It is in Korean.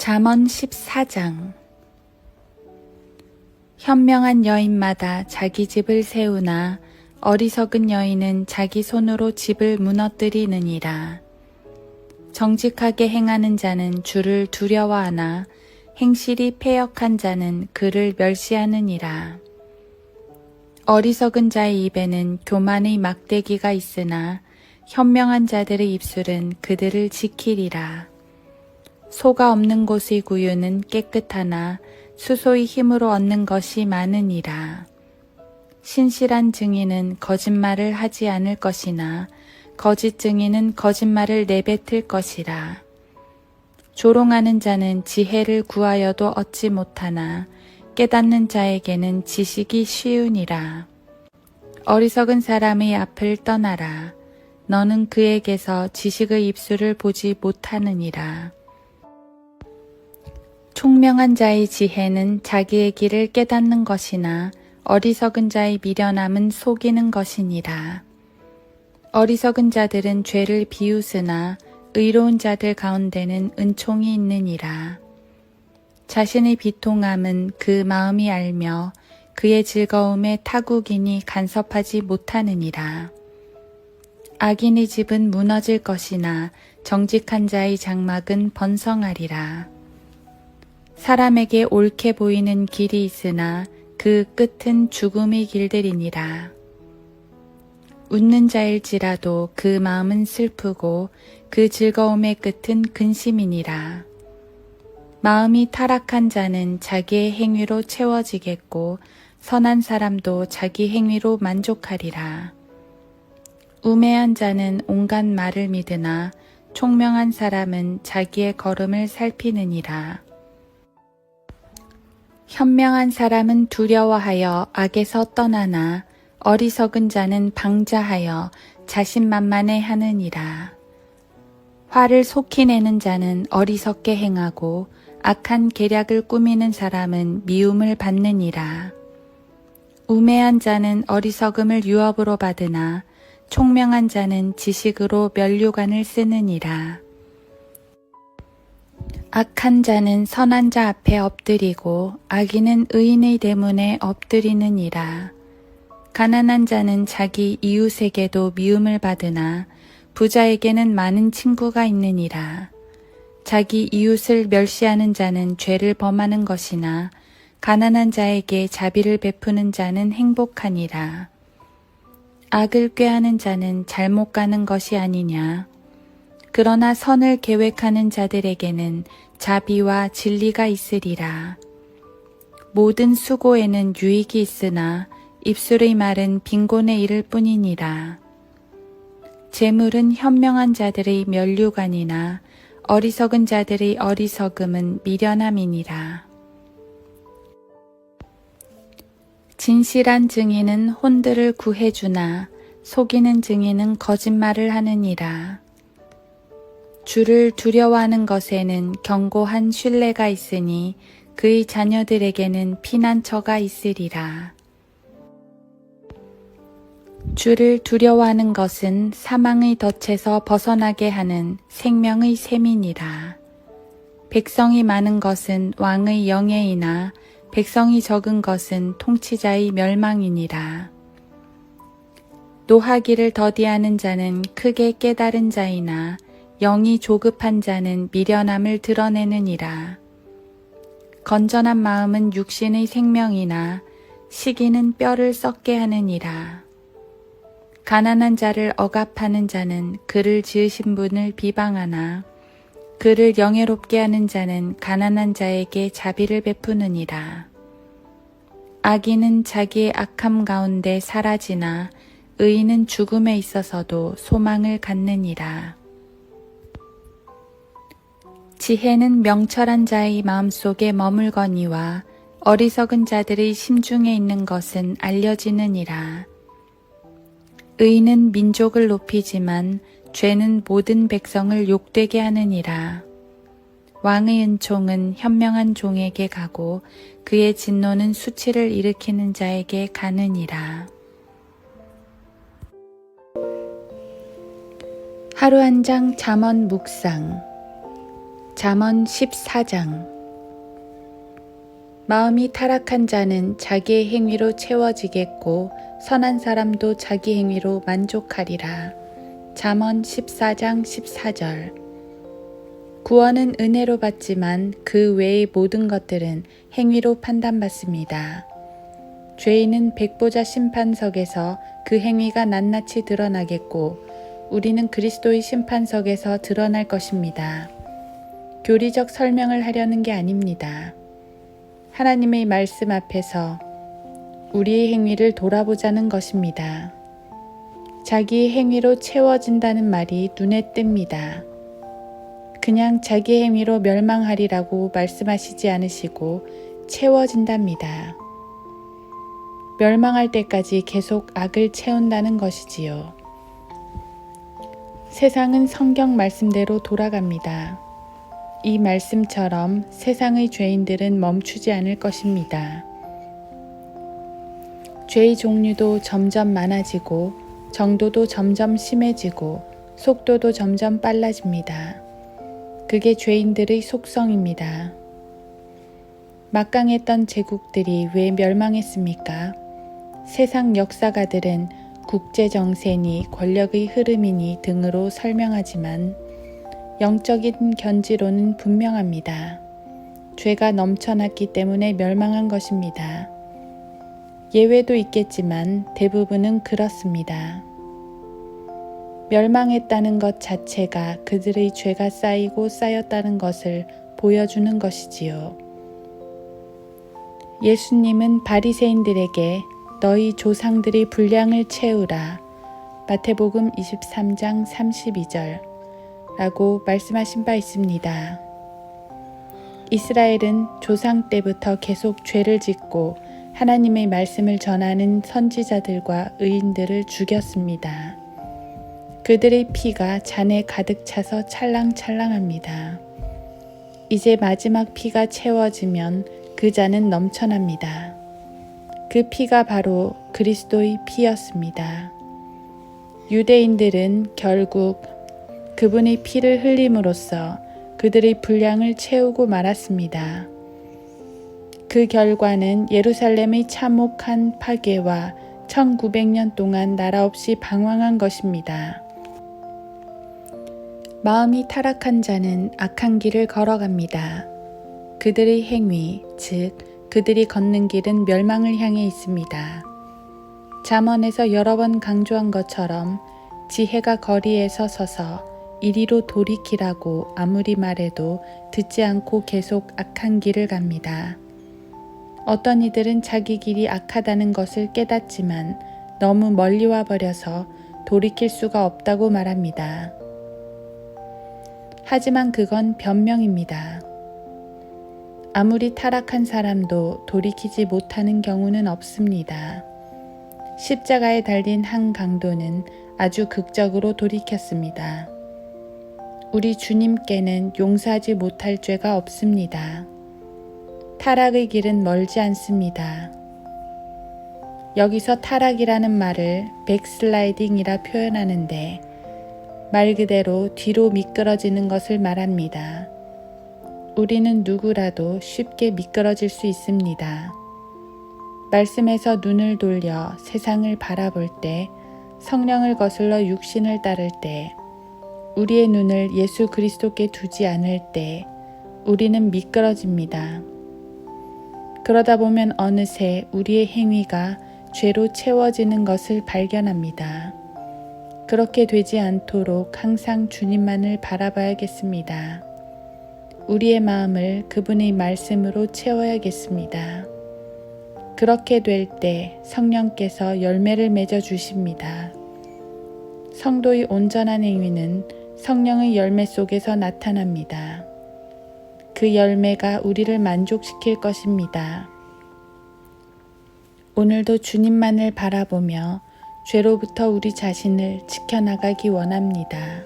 잠언 14장. 현명한 여인마다 자기 집을 세우나 어리석은 여인은 자기 손으로 집을 무너뜨리느니라. 정직하게 행하는 자는 주를 두려워하나 행실이 패역한 자는 그를 멸시하느니라. 어리석은 자의 입에는 교만의 막대기가 있으나 현명한 자들의 입술은 그들을 지키리라. 소가 없는 곳의 구유는 깨끗하나 수소의 힘으로 얻는 것이 많으니라. 신실한 증인은 거짓말을 하지 않을 것이나 거짓 증인은 거짓말을 내뱉을 것이라. 조롱하는 자는 지혜를 구하여도 얻지 못하나 깨닫는 자에게는 지식이 쉬우니라. 어리석은 사람의 앞을 떠나라. 너는 그에게서 지식의 입술을 보지 못하느니라. 총명한 자의 지혜는 자기의 길을 깨닫는 것이나 어리석은 자의 미련함은 속이는 것이니라. 어리석은 자들은 죄를 비웃으나 의로운 자들 가운데는 은총이 있느니라. 자신의 비통함은 그 마음이 알며 그의 즐거움에 타국인이 간섭하지 못하느니라. 악인의 집은 무너질 것이나 정직한 자의 장막은 번성하리라. 사람에게 옳게 보이는 길이 있으나 그 끝은 죽음의 길들이니라. 웃는 자일지라도 그 마음은 슬프고 그 즐거움의 끝은 근심이니라. 마음이 타락한 자는 자기의 행위로 채워지겠고 선한 사람도 자기 행위로 만족하리라. 우매한 자는 온갖 말을 믿으나 총명한 사람은 자기의 걸음을 살피느니라. 현명한 사람은 두려워하여 악에서 떠나나 어리석은 자는 방자하여 자신만만해 하느니라. 화를 속히 내는 자는 어리석게 행하고 악한 계략을 꾸미는 사람은 미움을 받느니라. 우매한 자는 어리석음을 유업으로 받으나 총명한 자는 지식으로 면류관을 쓰느니라. 악한 자는 선한 자 앞에 엎드리고 악인은 의인의 대문에 엎드리느니라. 가난한 자는 자기 이웃에게도 미움을 받으나 부자에게는 많은 친구가 있느니라. 자기 이웃을 멸시하는 자는 죄를 범하는 것이나 가난한 자에게 자비를 베푸는 자는 행복하니라. 악을 꾀하는 자는 잘못 가는 것이 아니냐. 그러나 선을 계획하는 자들에게는 자비와 진리가 있으리라. 모든 수고에는 유익이 있으나 입술의 말은 빈곤에 이를 뿐이니라. 재물은 현명한 자들의 면류관이나 어리석은 자들의 어리석음은 미련함이니라. 진실한 증인은 혼들을 구해주나 속이는 증인은 거짓말을 하느니라. 주를 두려워하는 것에는 견고한 신뢰가 있으니 그의 자녀들에게는 피난처가 있으리라. 주를 두려워하는 것은 사망의 덫에서 벗어나게 하는 생명의 셈이니라. 백성이 많은 것은 왕의 영예이나 백성이 적은 것은 통치자의 멸망이니라. 노하기를 더디하는 자는 크게 깨달은 자이나 영이 조급한 자는 미련함을 드러내느니라. 건전한 마음은 육신의 생명이나 시기는 뼈를 썩게 하느니라. 가난한 자를 억압하는 자는 그를 지으신 분을 비방하나 그를 영예롭게 하는 자는 가난한 자에게 자비를 베푸느니라. 악인은 자기의 악함 가운데 사라지나 의인은 죽음에 있어서도 소망을 갖느니라. 지혜는 명철한 자의 마음속에 머물거니와 어리석은 자들의 심중에 있는 것은 알려지느니라. 의는 민족을 높이지만 죄는 모든 백성을 욕되게 하느니라. 왕의 은총은 현명한 종에게 가고 그의 진노는 수치를 일으키는 자에게 가느니라. 하루 한 장 잠언 묵상. 잠언 14장. 마음이 타락한 자는 자기의 행위로 채워지겠고 선한 사람도 자기 행위로 만족하리라. 잠언 14장 14절. 구원은 은혜로 받지만 그 외의 모든 것들은 행위로 판단받습니다. 죄인은 백보자 심판석에서 그 행위가 낱낱이 드러나겠고 우리는 그리스도의 심판석에서 드러날 것입니다. 교리적 설명을 하려는 게 아닙니다. 하나님의 말씀 앞에서 우리의 행위를 돌아보자는 것입니다. 자기의 행위로 채워진다는 말이 눈에 띕니다. 그냥 자기 행위로 멸망하리라고 말씀하시지 않으시고 채워진답니다. 멸망할 때까지 계속 악을 채운다는 것이지요. 세상은 성경 말씀대로 돌아갑니다. 이 말씀처럼 세상의 죄인들은 멈추지 않을 것입니다. 죄의 종류도 점점 많아지고 정도도 점점 심해지고 속도도 점점 빨라집니다. 그게 죄인들의 속성입니다. 막강했던 제국들이 왜 멸망했습니까? 세상 역사가들은 국제정세니 권력의 흐름이니 등으로 설명하지만 영적인 견지로는 분명합니다. 죄가 넘쳐났기 때문에 멸망한 것입니다. 예외도 있겠지만 대부분은 그렇습니다. 멸망했다는 것 자체가 그들의 죄가 쌓이고 쌓였다는 것을 보여주는 것이지요. 예수님은 바리새인들에게 너희 조상들의 분량을 채우라. 마태복음 23장 32절 라고 말씀하신 바 있습니다. 이스라엘은 조상 때부터 계속 죄를 짓고 하나님의 말씀을 전하는 선지자들과 의인들을 죽였습니다. 그들의 피가 잔에 가득 차서 찰랑찰랑합니다. 이제 마지막 피가 채워지면 그 잔은 넘쳐납니다. 그 피가 바로 그리스도의 피였습니다. 유대인들은 결국 그분의 피를 흘림으로써 그들의 분량을 채우고 말았습니다. 그 결과는 예루살렘의 참혹한 파괴와 1900년 동안 나라 없이 방황한 것입니다. 마음이 타락한 자는 악한 길을 걸어갑니다. 그들의 행위, 즉 그들이 걷는 길은 멸망을 향해 있습니다. 잠언에서 여러 번 강조한 것처럼 지혜가 거리에서 서서 이리로 돌이키라고 아무리 말해도 듣지 않고 계속 악한 길을 갑니다. 어떤 이들은 자기 길이 악하다는 것을 깨닫지만 너무 멀리 와버려서 돌이킬 수가 없다고 말합니다. 하지만 그건 변명입니다. 아무리 타락한 사람도 돌이키지 못하는 경우는 없습니다. 십자가에 달린 한 강도는 아주 극적으로 돌이켰습니다. 우리 주님께는 용서하지 못할 죄가 없습니다. 타락의 길은 멀지 않습니다. 여기서 타락이라는 말을 백슬라이딩이라 표현하는데 말 그대로 뒤로 미끄러지는 것을 말합니다. 우리는 누구라도 쉽게 미끄러질 수 있습니다. 말씀에서 눈을 돌려 세상을 바라볼 때, 성령을 거슬러 육신을 따를 때, 우리의 눈을 예수 그리스도께 두지 않을 때 우리는 미끄러집니다. 그러다 보면 어느새 우리의 행위가 죄로 채워지는 것을 발견합니다. 그렇게 되지 않도록 항상 주님만을 바라봐야겠습니다. 우리의 마음을 그분의 말씀으로 채워야겠습니다. 그렇게 될 때 성령께서 열매를 맺어 주십니다. 성도의 온전한 행위는 성령의 열매 속에서 나타납니다. 그 열매가 우리를 만족시킬 것입니다. 오늘도 주님만을 바라보며 죄로부터 우리 자신을 지켜나가기 원합니다.